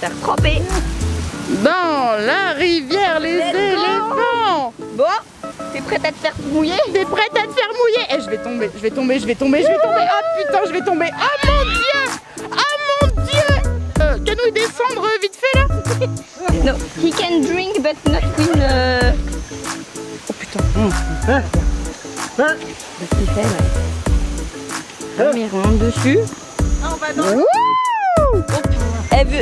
faire tremper. Dans la rivière, les éléphants. Bon, t'es prête à te faire mouiller? T'es prête à te faire mouiller? Et je vais tomber. Oh putain, je vais tomber. Oh mon dieu. Oh mon dieu. Can we descendre vite fait là? No, he can drink but not win. Oh putain. Qu'est-ce qu'il fait là? Mais rentre dessus. On va dans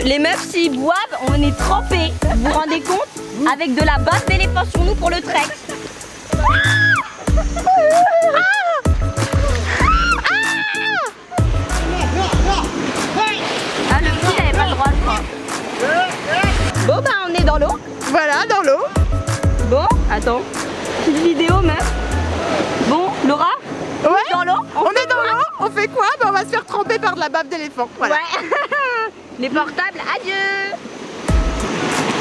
Les meufs, s'ils boivent, on est trempés. Vous vous rendez compte? Avec de la bave d'éléphant sur nous pour le trek. Ah, le petit, il avait pas le droit, je crois. Bon, bah, on est dans l'eau. Voilà, dans l'eau. Bon, attends. Petite vidéo, meuf. Bon, Laura? Ouais. Dans l'eau? On est dans l'eau. On fait quoi? Bah, on va se faire tremper par de la bave d'éléphant. Voilà. Ouais. Les portables, adieu.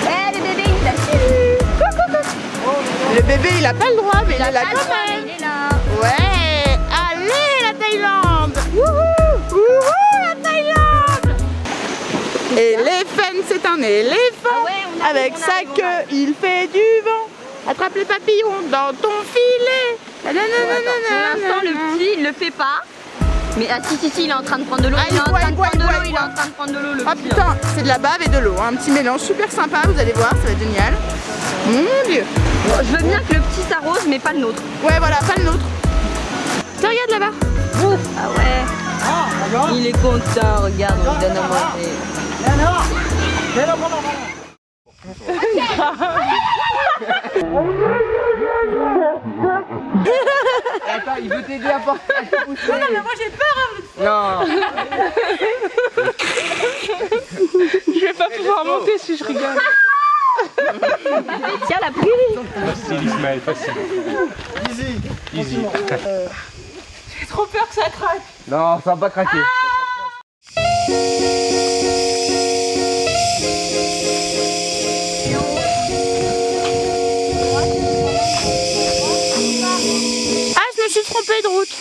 Eh, le bébé, il t'a suivi. Le bébé, il a pas le droit, mais il est là quand même. Il est là. Ouais. Allez, la Thaïlande. Wouhou. Wouhou, la Thaïlande. Éléphant, c'est un éléphant. Ah ouais, Avec sa queue, il fait du vent. Attrape les papillons dans ton filet. Pour l'instant, le petit, il le fait pas. Mais ah si, il est en train de prendre de l'eau. Il est en train de prendre de l'eau, il est en train de prendre de l'eau, le Ah petit. putain, c'est de la bave et de l'eau, un petit mélange super sympa, vous allez voir, ça va être génial. Mon dieu. Bon, je veux bien que le petit s'arrose, mais pas le nôtre. Ouais, voilà, pas le nôtre. Tiens, regarde là-bas. Ah ouais. Il est content, regarde, on lui donne à manger. Attends, il veut t'aider à porter. Non, mais moi j'ai peur. Non. Je vais pas pouvoir monter si je rigole. Tiens, la pluie. Facile, Ismaël, facile. Easy. J'ai trop peur que ça craque. Non, ça va pas craquer. Ah, je me suis trompée de route.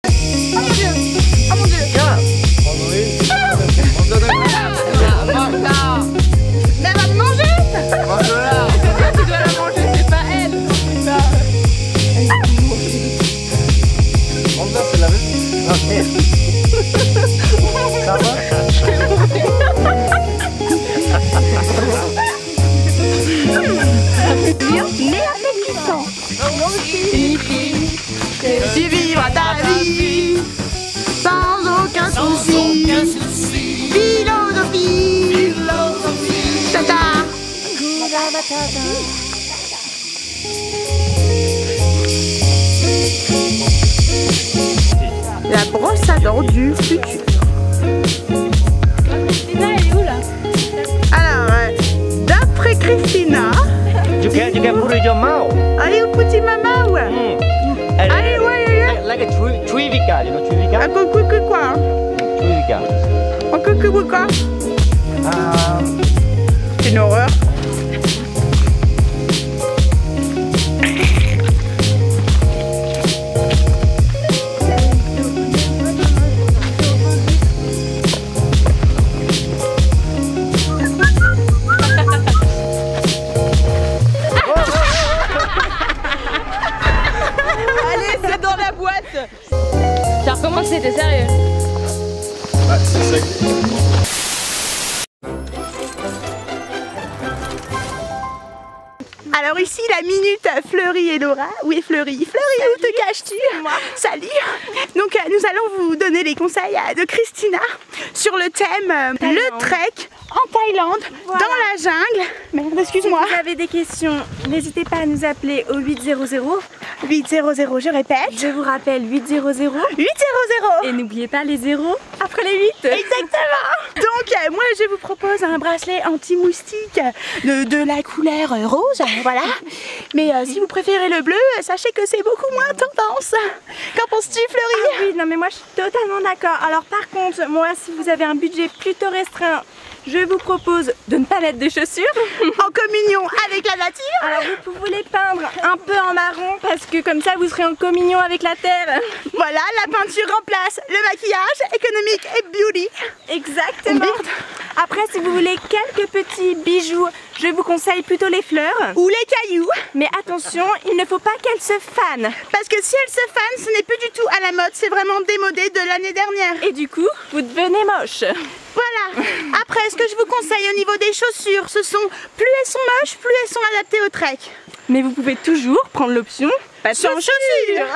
Oh mon dieu. Oh mon dieu. Mais elle va me manger. Tu dois la manger, c'est pas elle. C'est la même. Ça va? Mais appétissant. Tu vivras ta vie sans aucun souci. Philosophie. Tata. La brosse à dents du futur. Christina, elle est où là? Alors, d'après Christina, You can put it in your mouth. allez au petit maman, ouais. Allez, ouais. Like a Trivica, you know Trivica? Un coucou quoi? Trivica. Un coucou quoi? C'est une horreur. Allez, c'est dans la boîte. Ça recommence, c'était sérieux. Ouais, c'est ça. Alors ici la minute Fleury et Laura. Où est Fleury? Fleury, où te caches-tu? Salut. Donc nous allons vous donner les conseils de Christina sur le thème le trek en Thaïlande, dans la jungle. Merde, excuse-moi. Si vous avez des questions, n'hésitez pas à nous appeler au 800. 800, je répète. Je vous rappelle 800. 800. Et n'oubliez pas les zéros après les 8. Exactement. Donc moi je vous propose un bracelet anti-moustique de la couleur rose, voilà. Mais si vous préférez le bleu, sachez que c'est beaucoup moins tendance. Qu'en penses-tu, Fleury? Ah oui, non mais moi je suis totalement d'accord. Alors par contre, moi si vous avez un budget plutôt restreint, je vous propose de ne pas mettre de chaussures. En communion avec la nature. Alors vous pouvez les peindre un peu en marron parce que comme ça vous serez en communion avec la terre. Voilà, la peinture remplace le maquillage économique et beauty. Exactement. Après, si vous voulez quelques petits bijoux, je vous conseille plutôt les fleurs. Ou les cailloux. Mais attention, il ne faut pas qu'elles se fanent. Parce que si elles se fanent, ce n'est plus du tout à la mode, c'est vraiment démodé de l'année dernière. Et du coup, vous devenez moche. Voilà. Après, ce que je vous conseille au niveau des chaussures, ce sont, plus elles sont moches, plus elles sont adaptées au trek. Mais vous pouvez toujours prendre l'option sans chaussures.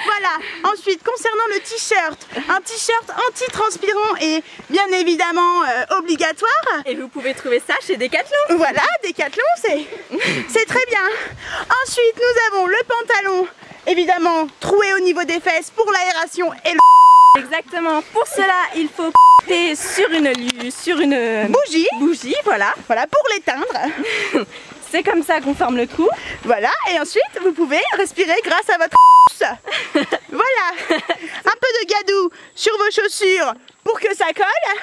Voilà. Ensuite, concernant le t-shirt, un t-shirt anti-transpirant est bien évidemment obligatoire. Et vous pouvez trouver ça chez Decathlon. Voilà, Decathlon, c'est très bien. Ensuite, nous avons le pantalon, évidemment troué au niveau des fesses pour l'aération et le... Exactement. Pour cela, il faut p***er sur une bougie, voilà. Voilà, pour l'éteindre. C'est comme ça qu'on forme le trou. Voilà, et ensuite vous pouvez respirer grâce à votre voilà, un peu de gadou sur vos chaussures pour que ça colle.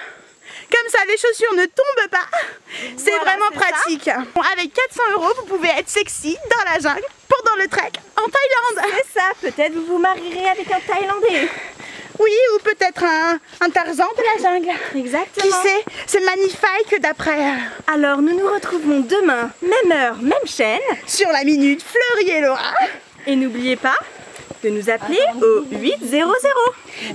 Comme ça, les chaussures ne tombent pas. C'est Voilà, vraiment c'est pratique. Bon, avec 400 €, vous pouvez être sexy dans la jungle pendant le trek en Thaïlande. C'est ça, peut-être vous vous marierez avec un Thaïlandais. Oui, ou peut-être un Tarzan de la jungle. Exactement. Qui sait, c'est magnifique d'après. Alors, nous nous retrouvons demain, même heure, même chaîne. Sur la minute Fleury et Laura. Et n'oubliez pas de nous appeler au 800.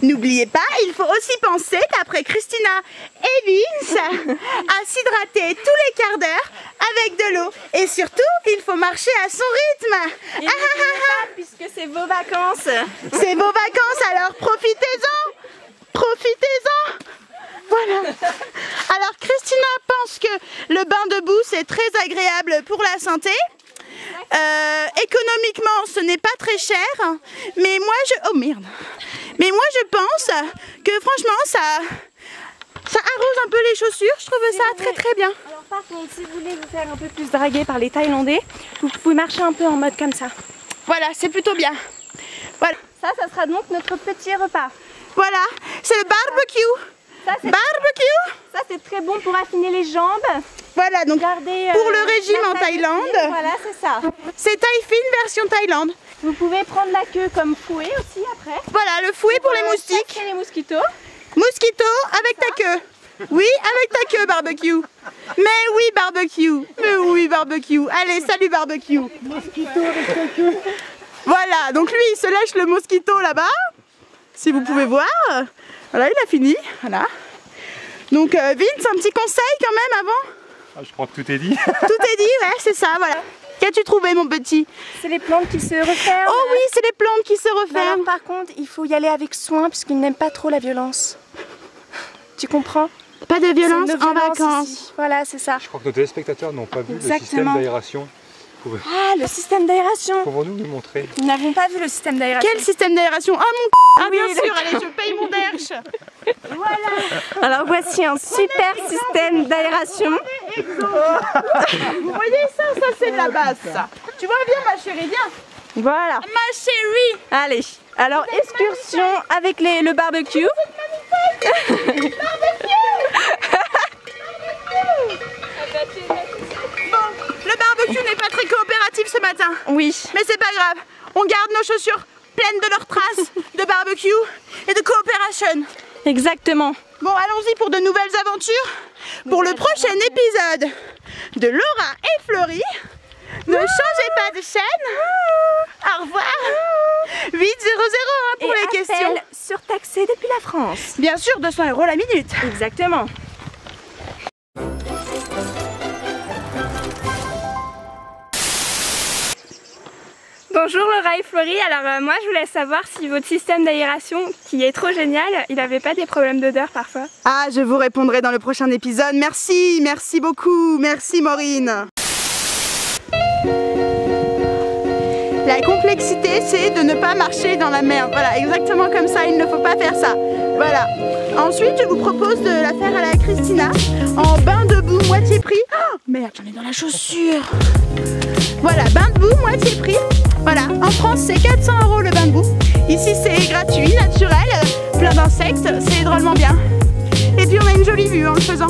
N'oubliez pas, il faut aussi penser qu'après Christina et Vince, à s'hydrater tous les quarts d'heure avec de l'eau. Et surtout, il faut marcher à son rythme. Et n'oubliez pas, puisque c'est vos vacances. C'est vos vacances, alors profitez-en. Profitez-en. Voilà. Alors Christina pense que le bain debout c'est très agréable pour la santé. Économiquement ce n'est pas très cher, mais moi mais moi je pense que franchement ça arrose un peu les chaussures, je trouve ça très bien. Alors par contre, si vous voulez vous faire un peu plus draguer par les Thaïlandais, vous pouvez marcher un peu en mode comme ça. Voilà, c'est plutôt bien. Voilà. Ça sera donc notre petit repas. Voilà, c'est le barbecue. Ça c'est très bon pour affiner les jambes. Voilà, donc Regardez, pour le régime en taille Thaïlande, fine, voilà, c'est ça. c'est taille fine version Thaïlande. Vous pouvez prendre la queue comme fouet aussi après. Voilà, le fouet pour les moustiques. Chasser les mosquitos. Mosquito avec ta queue. Oui, avec ta queue, barbecue. Mais oui, barbecue. Mais oui, barbecue. Allez, salut, barbecue. Mosquito avec ta queue. Voilà, donc lui, il se lèche le mosquito là-bas. Si vous pouvez voir. Voilà, il a fini. Voilà. Donc, Vince, un petit conseil quand même avant. Je crois que tout est dit. Tout est dit, ouais, c'est ça, voilà. Qu'as-tu trouvé, mon petit? C'est les plantes qui se referment. Oh oui, c'est les plantes qui se Mais referment. alors, par contre, il faut y aller avec soin puisqu'ils n'aiment pas trop la violence. Tu comprends? Pas de violence C'est une en violence vacances. ici. Voilà, c'est ça. Je crois que nos téléspectateurs n'ont pas vu le Exactement. système d'aération. Ah, le système d'aération. Pouvons-nous le montrer? Nous n'avons pas vu le système d'aération. Quel système d'aération? Ah mon Oui, bien sûr, allez, je paye mon derche. Alors voici un super système d'aération. Vous voyez ça c'est de la base ça. Tu vois bien ma chérie, viens. Voilà. Ma chérie. Allez, alors excursion avec le barbecue. Bon, le barbecue n'est pas très coopératif ce matin. Oui. Mais c'est pas grave, on garde nos chaussures pleines de leurs traces de barbecue et de coopération. Exactement. Bon, allons-y pour de nouvelles aventures. Pour le prochain épisode de Laura et Fleury. Ne changez pas de chaîne. Au revoir. 800 pour Et les questions. appel surtaxé depuis la France. Bien sûr, 200 € la minute. Exactement. Bonjour Laura et Fleury, alors moi je voulais savoir si votre système d'aération qui est trop génial, il n'avait pas des problèmes d'odeur parfois? Ah, je vous répondrai dans le prochain épisode. Merci, merci beaucoup. Merci Maureen. La complexité, c'est de ne pas marcher dans la merde. Voilà, exactement comme ça, il ne faut pas faire ça. Voilà. Ensuite, je vous propose de la faire à la Christina en bain debout, moitié prix. Oh, merde, j'en ai dans la chaussure. Voilà, bain debout, moitié prix. Voilà, en France, c'est 400 € le bain debout. Ici, c'est gratuit, naturel, plein d'insectes, c'est drôlement bien. Et puis, on a une jolie vue en le faisant.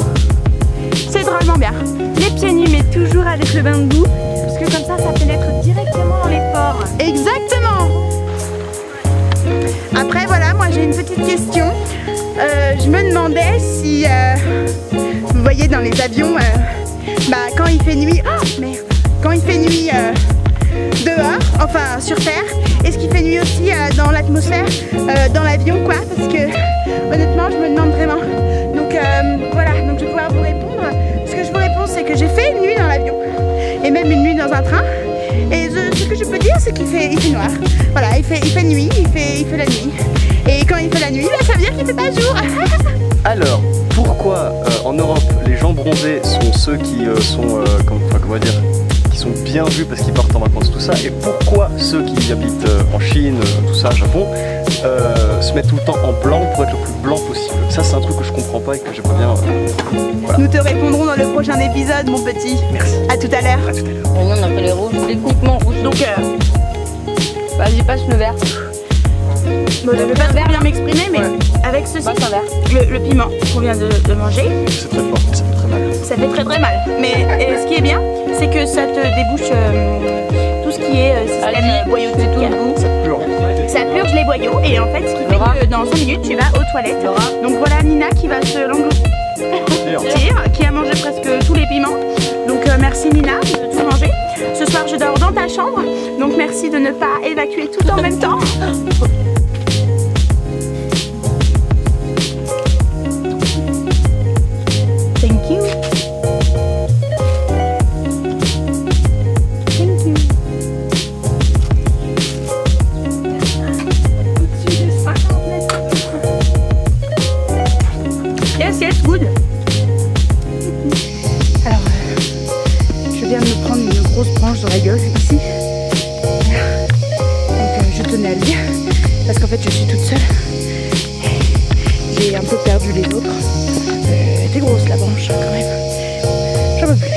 C'est drôlement bien. Les pieds nus, mais toujours avec le bain debout, parce que comme ça pénètre directement dans les pores. Exactement. Après, voilà, moi j'ai une petite question. Je me demandais si vous voyez dans les avions, quand il fait nuit, oh merde, quand il fait nuit dehors, enfin sur Terre, et ce qui fait nuit aussi dans l'atmosphère, dans l'avion quoi, parce que honnêtement je me demande vraiment. Donc voilà, donc je vais pouvoir vous répondre. Ce que je vous réponds, c'est que j'ai fait une nuit dans l'avion, et même une nuit dans un train. Et ce que je peux dire, c'est qu'il fait noir. Voilà, il fait nuit, il fait la nuit. Et quand il fait la nuit, bah, ça veut dire qu'il fait pas jour. Alors, pourquoi en Europe les gens bronzés sont ceux qui comment dire, qui sont bien vus parce qu'ils partent en vacances, tout ça, et pourquoi ceux qui habitent en Chine, tout ça, Japon, se mettent tout le temps en blanc pour être le plus blanc possible? Ça, c'est un truc que je comprends pas et que j'aimerais bien. Voilà. Nous te répondrons dans le prochain épisode, mon petit. Merci. À tout à l'heure. Nous on appelle les rouges, techniquement rouges. Donc vas-y, passe le vert. Bon, je vais pas très bien m'exprimer, mais avec ceci, le piment qu'on vient de manger, C'est très fort, ça fait très mal. ça fait très mal. Mais ce qui est bien, c'est que ça te débouche tout ce qui est système boyautique. Ça purge les boyaux et en fait ce qui fait que dans 5 minutes tu vas aux toilettes. Donc voilà Nina qui va se l'engloutir, qui a mangé presque tous les piments. Donc merci Nina de tout manger. Ce soir je dors dans ta chambre, donc merci de ne pas évacuer tout en même temps. Thank you. Thank you. Yes, good. Alors, je viens de me prendre une grosse branche dans la gueule ici. Donc, je tenais à le dire parce qu'en fait, je suis toute seule. J'ai un peu perdu les autres. Elle était grosse la branche quand même. J'en peux plus.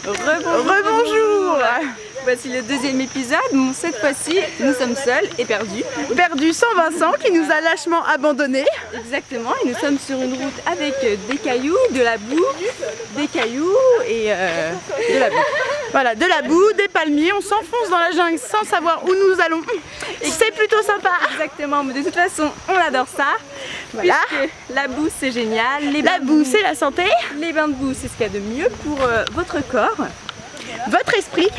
Rebonjour. Voici le deuxième épisode. Bon, cette fois-ci, nous sommes seuls et perdus. Perdu sans Vincent qui nous a lâchement abandonnés. Exactement, et nous sommes sur une route avec des cailloux, de la boue, des cailloux et de la boue. Voilà, de la boue, des palmiers, on s'enfonce dans la jungle sans savoir où nous allons. C'est plutôt sympa. Exactement, mais de toute façon, on adore ça. Voilà. Puisque la boue, c'est génial. La boue, c'est la santé. Les bains de boue, c'est ce qu'il y a de mieux pour votre corps. Votre esprit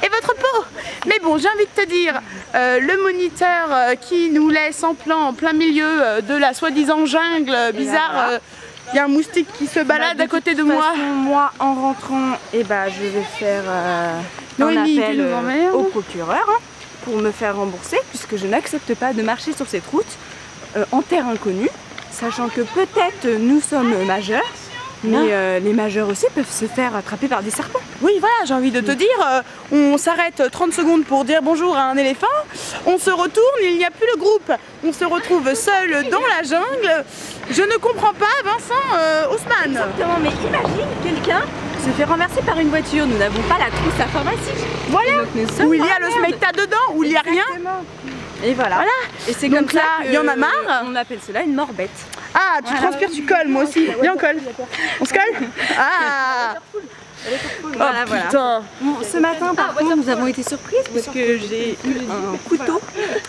et votre peau. Mais bon, j'ai envie de te dire, le moniteur qui nous laisse en plan en plein milieu de la soi-disant jungle bizarre, il y a un moustique qui se balade à côté de moi. Moi, en rentrant, je vais faire un Noémie, tu appel nous emmerdes. au procureur pour me faire rembourser, puisque je n'accepte pas de marcher sur cette route en terre inconnue, sachant que peut-être nous sommes majeurs. Mais les majeurs aussi peuvent se faire attraper par des serpents. Oui, voilà, j'ai envie de te dire, on s'arrête 30 secondes pour dire bonjour à un éléphant, on se retourne, il n'y a plus le groupe, on se retrouve seul dans la jungle. Je ne comprends pas, Vincent Haussmann. Exactement, mais imagine quelqu'un se fait renverser par une voiture, nous n'avons pas la trousse informatique. Voilà, où il y a le smecta smecta dedans, où il n'y a rien. Et voilà. Et c'est comme Donc là, ça il y en a marre. On appelle cela une mort bête. Ah, tu transpires, tu colles, moi aussi. Viens, on colle. On se colle. Ah. Voilà, Oh, putain. Bon, ce matin, par contre, nous avons été surprises parce que j'ai eu un couteau.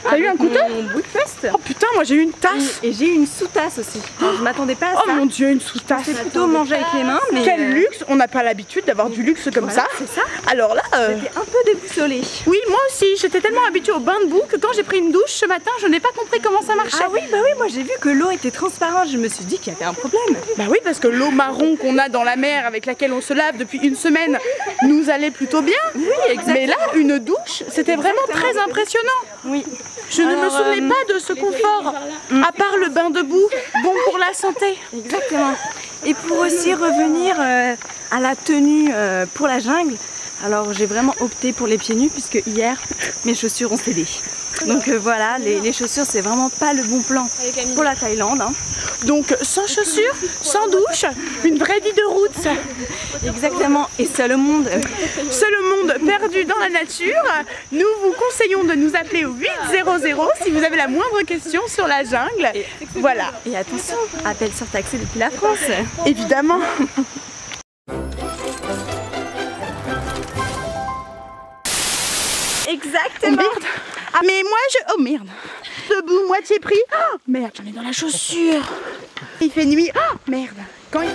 T'as eu un couteau? Mon bout de fest. Oh putain, moi j'ai eu une tasse. Et j'ai eu une sous-tasse aussi. Alors, je m'attendais pas à ça. Oh mon dieu, une sous-tasse. C'est plutôt manger avec les mains, mais Quel luxe. On n'a pas l'habitude d'avoir du luxe comme ça. c'est ça. Alors là, J'étais un peu déboussolée. oui, moi aussi, j'étais tellement habituée au bain de boue que quand j'ai pris une douche ce matin, je n'ai pas compris comment ça marchait. Ah oui, bah oui, moi j'ai vu que l'eau était transparente. Je me suis dit qu'il y avait un problème. Bah oui, parce que l'eau marron qu'on a dans la mer avec laquelle on se lave depuis une semaine nous allait plutôt bien. Oui, exactement. Mais là, une douche, c'était vraiment très impressionnant. Oui. Je ne me souvenais pas de ce confort, à part le bain de boue, bon pour la santé. Exactement. Et pour aussi revenir à la tenue pour la jungle, alors j'ai vraiment opté pour les pieds nus puisque hier mes chaussures ont cédé. Donc voilà, les chaussures c'est vraiment pas le bon plan pour la Thaïlande. Hein. Donc sans chaussures, sans douche, une vraie vie de route. Exactement, et seul au monde. Seul au monde perdu dans la nature. Nous vous conseillons de nous appeler au 800 si vous avez la moindre question sur la jungle. Voilà, Et attention, appel surtaxé depuis la France. évidemment. Exactement. Merde. Ah mais moi je... Oh merde. Debout, moitié pris. Oh, merde, j'en ai dans la chaussure. Il fait nuit. Oh merde. Quand il...